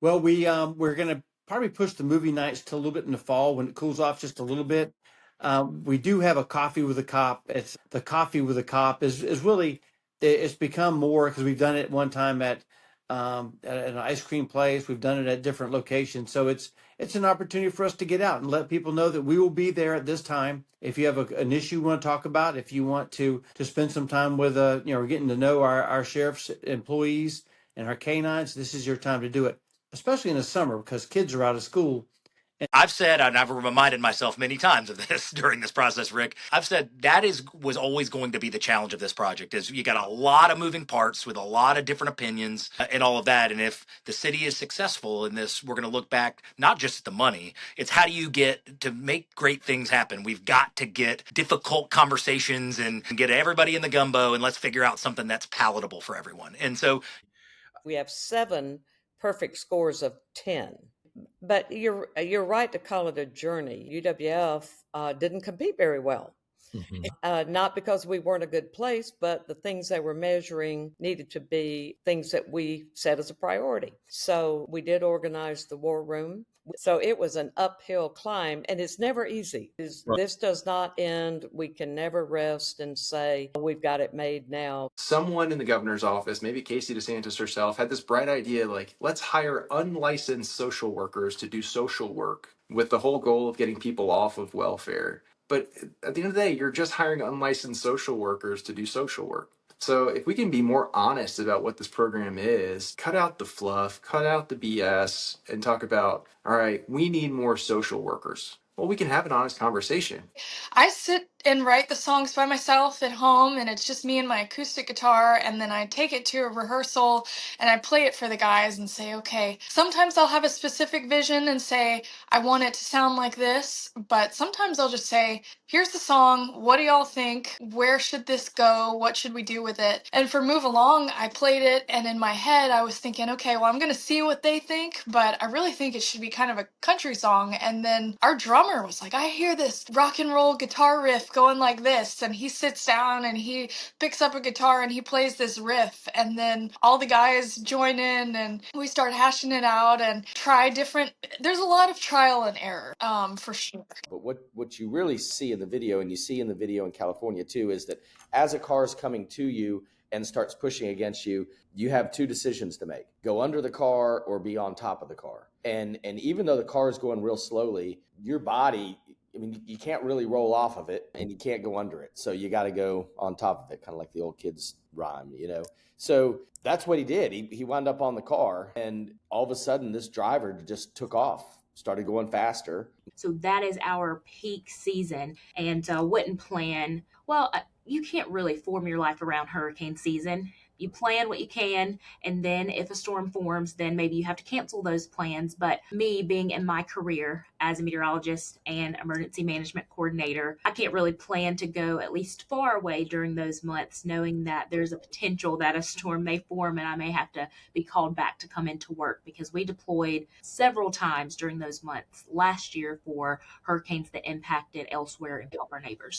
Well, we're gonna probably push the movie nights to a little bit in the fall when it cools off just a little bit. We do have a coffee with a cop. It's the coffee with a cop is really it's become more because we've done it one time at an ice cream place. We've done it at different locations, so it's an opportunity for us to get out and let people know that we will be there at this time. If you have an issue you want to talk about, if you want to spend some time with getting to know our sheriff's employees and our canines, this is your time to do it, especially in the summer because kids are out of school. I've said, and I've reminded myself many times of this during this process, Rick. I've said that was always going to be the challenge of this project. Is you got a lot of moving parts with a lot of different opinions and all of that. And if the city is successful in this, we're going to look back not just at the money. It's how do you get to make great things happen? We've got to get difficult conversations and get everybody in the gumbo, and let's figure out something that's palatable for everyone. And so We have 7 perfect scores of 10. But you're right to call it a journey. UWF didn't compete very well. Not because we weren't a good place, but the things they were measuring needed to be things that we set as a priority. So we did organize the war room. So it was an uphill climb, and it's never easy. This does not end. We can never rest and say, we've got it made now. Someone in the governor's office, maybe Casey DeSantis herself, had this bright idea like, let's hire unlicensed social workers to do social work with the whole goal of getting people off of welfare. But at the end of the day, you're just hiring unlicensed social workers to do social work. So if we can be more honest about what this program is, cut out the fluff, cut out the BS, and talk about, all right, we need more social workers. Well, we can have an honest conversation. I sit and write the songs by myself at home, and it's just me and my acoustic guitar, and then I take it to a rehearsal and I play it for the guys and say, okay, sometimes I'll have a specific vision and say, I want it to sound like this, but sometimes I'll just say, here's the song, what do y'all think? Where should this go? What should we do with it? And for Move Along, I played it, and in my head, I was thinking, okay, well, I'm gonna see what they think, but I really think it should be kind of a country song. And then our drummer was like, I hear this rock and roll guitar riff going like this, and he sits down and he picks up a guitar and he plays this riff, and then all the guys join in and we start hashing it out and try different. There's a lot of trial and error, for sure. But what you really see in the video, and you see in the video in California too, is that as a car is coming to you and starts pushing against you, you have 2 decisions to make: go under the car or be on top of the car. And even though the car is going real slowly, your body, I mean, you can't really roll off of it and you can't go under it. So you got to go on top of it, kind of like the old kids rhyme, you know? So that's what he did. He wound up on the car, and all of a sudden this driver just took off, started going faster. So that is our peak season, and wouldn't plan. Well, you can't really form your life around hurricane season. You plan what you can, and then if a storm forms, then maybe you have to cancel those plans. But me being in my career as a meteorologist and emergency management coordinator, I can't really plan to go at least far away during those months, knowing that there's a potential that a storm may form and I may have to be called back to come into work, because we deployed several times during those months last year for hurricanes that impacted elsewhere and help our neighbors.